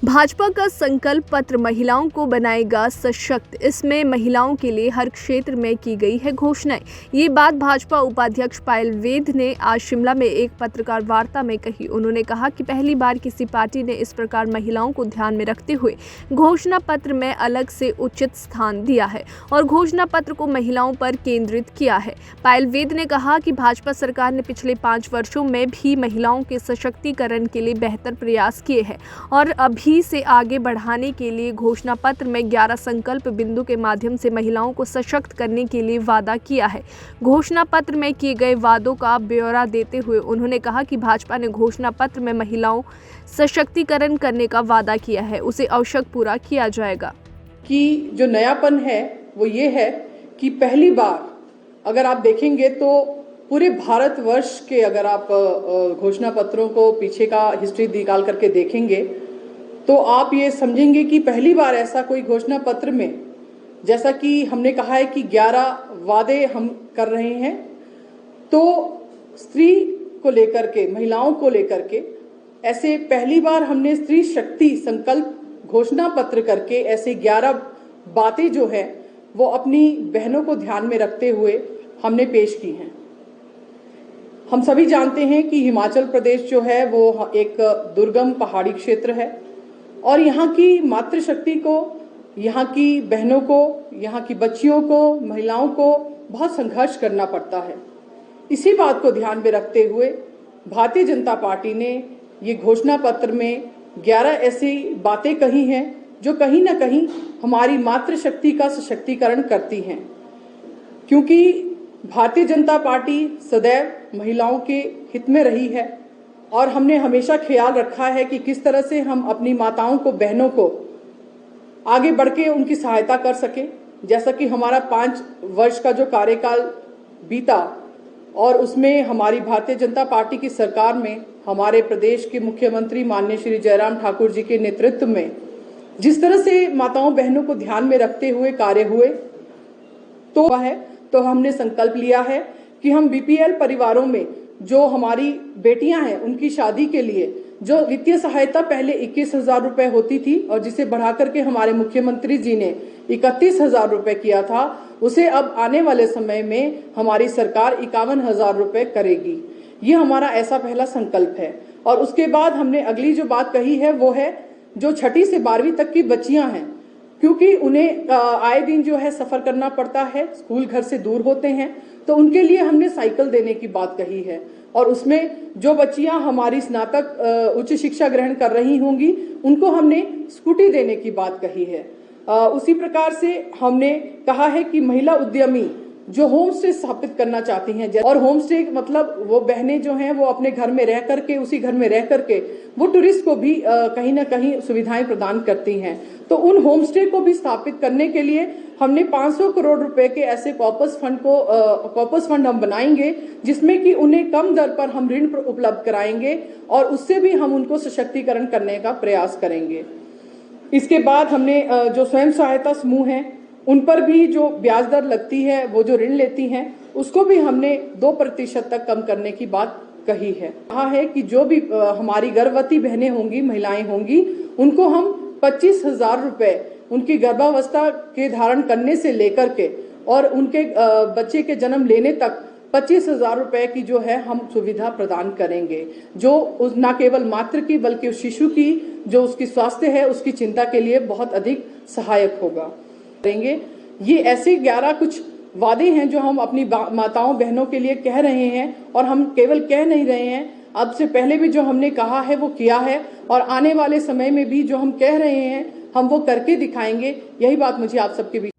भाजपा का संकल्प पत्र महिलाओं को बनाएगा सशक्त। इसमें महिलाओं के लिए हर क्षेत्र में की गई है घोषणाएं। ये बात भाजपा उपाध्यक्ष पायल वैद ने आज शिमला में एक पत्रकार वार्ता में कही। उन्होंने कहा कि पहली बार किसी पार्टी ने इस प्रकार महिलाओं को ध्यान में रखते हुए घोषणा पत्र में अलग से उचित स्थान दिया है और घोषणा पत्र को महिलाओं पर केंद्रित किया है। पायल वैद ने कहा कि भाजपा सरकार ने पिछले 5 वर्षों में भी महिलाओं के सशक्तिकरण के लिए बेहतर प्रयास किए हैं और अभी से आगे बढ़ाने के लिए घोषणा पत्र में 11 संकल्प बिंदु के माध्यम से महिलाओं को सशक्त करने के लिए वादा किया है। घोषणा पत्र में किए गए वादों का ब्यौरा देते हुए उन्होंने कहा कि भाजपा ने घोषणा पत्र में महिलाओं सशक्तिकरण करने का वादा किया है, उसे अवश्य पूरा किया जाएगा। कि जो नयापन है वो ये है कि पहली बार अगर आप देखेंगे तो पूरे भारतवर्ष के अगर आप घोषणा पत्रों को पीछे का हिस्ट्री निकाल करके देखेंगे तो आप ये समझेंगे कि पहली बार ऐसा कोई घोषणा पत्र में, जैसा कि हमने कहा है कि 11 वादे हम कर रहे हैं, तो स्त्री को लेकर के, महिलाओं को लेकर के ऐसे पहली बार हमने स्त्री शक्ति संकल्प घोषणा पत्र करके ऐसे 11 बातें जो है वो अपनी बहनों को ध्यान में रखते हुए हमने पेश की हैं। हम सभी जानते हैं कि हिमाचल प्रदेश जो है वो एक दुर्गम पहाड़ी क्षेत्र है और यहाँ की मातृशक्ति को, यहाँ की बहनों को, यहाँ की बच्चियों को, महिलाओं को बहुत संघर्ष करना पड़ता है। इसी बात को ध्यान में रखते हुए भारतीय जनता पार्टी ने ये घोषणा पत्र में 11 ऐसी बातें कही हैं जो कहीं ना कहीं हमारी मातृशक्ति का सशक्तिकरण करती हैं, क्योंकि भारतीय जनता पार्टी सदैव महिलाओं के हित में रही है और हमने हमेशा ख्याल रखा है कि किस तरह से हम अपनी माताओं को, बहनों को आगे बढ़ के उनकी सहायता कर सके। जैसा कि हमारा 5 वर्ष का जो कार्यकाल बीता और उसमें हमारी भारतीय जनता पार्टी की सरकार में हमारे प्रदेश के मुख्यमंत्री माननीय श्री जयराम ठाकुर जी के नेतृत्व में जिस तरह से माताओं बहनों को ध्यान में रखते हुए कार्य हुए तो हमने संकल्प लिया है कि हम बीपीएल परिवारों में जो हमारी बेटियां हैं उनकी शादी के लिए जो वित्तीय सहायता पहले 21,000 रुपए होती थी और जिसे बढ़ा करके हमारे मुख्यमंत्री जी ने 31,000 रुपए किया था, उसे अब आने वाले समय में हमारी सरकार 51,000 रुपए करेगी। ये हमारा ऐसा पहला संकल्प है। और उसके बाद हमने अगली जो बात कही है वो है जो 6ठी से 12वीं तक की बच्चियां हैं, क्योंकि उन्हें आए दिन जो है सफर करना पड़ता है, स्कूल घर से दूर होते हैं, तो उनके लिए हमने साइकिल देने की बात कही है। और उसमें जो बच्चियां हमारी स्नातक उच्च शिक्षा ग्रहण कर रही होंगी उनको हमने स्कूटी देने की बात कही है। उसी प्रकार से हमने कहा है कि महिला उद्यमी जो होम स्टे स्थापित करना चाहती हैं, और होम स्टे मतलब वो बहनें जो हैं वो अपने घर में रह करके, उसी घर में रह करके वो टूरिस्ट को भी कहीं ना कहीं सुविधाएं प्रदान करती हैं, तो उन होम स्टे को भी स्थापित करने के लिए हमने 500 करोड़ रुपए के ऐसे कॉर्पस फंड हम बनाएंगे जिसमें कि उन्हें कम दर पर हम ऋण उपलब्ध कराएंगे और उससे भी हम उनको सशक्तिकरण करने का प्रयास करेंगे। इसके बाद हमने जो स्वयं सहायता समूह हैं उन पर भी जो ब्याज दर लगती है, वो जो ऋण लेती हैं, उसको भी हमने 2% तक कम करने की बात कही है। कहा है कि जो भी हमारी गर्भवती बहनें होंगी, महिलाएं होंगी, उनको हम 25,000 रुपए उनकी गर्भावस्था के धारण करने से लेकर के और उनके बच्चे के जन्म लेने तक 25,000 रुपए की जो है हम सुविधा प्रदान करेंगे, जो न केवल मातृ की बल्कि उस शिशु की जो उसकी स्वास्थ्य है उसकी चिंता के लिए बहुत अधिक सहायक होगा। ये ऐसे 11 कुछ वादे हैं जो हम अपनी माताओं बहनों के लिए कह रहे हैं और हम केवल कह नहीं रहे हैं, अब से पहले भी जो हमने कहा है वो किया है और आने वाले समय में भी जो हम कह रहे हैं हम वो करके दिखाएंगे। यही बात मुझे आप सबके बीच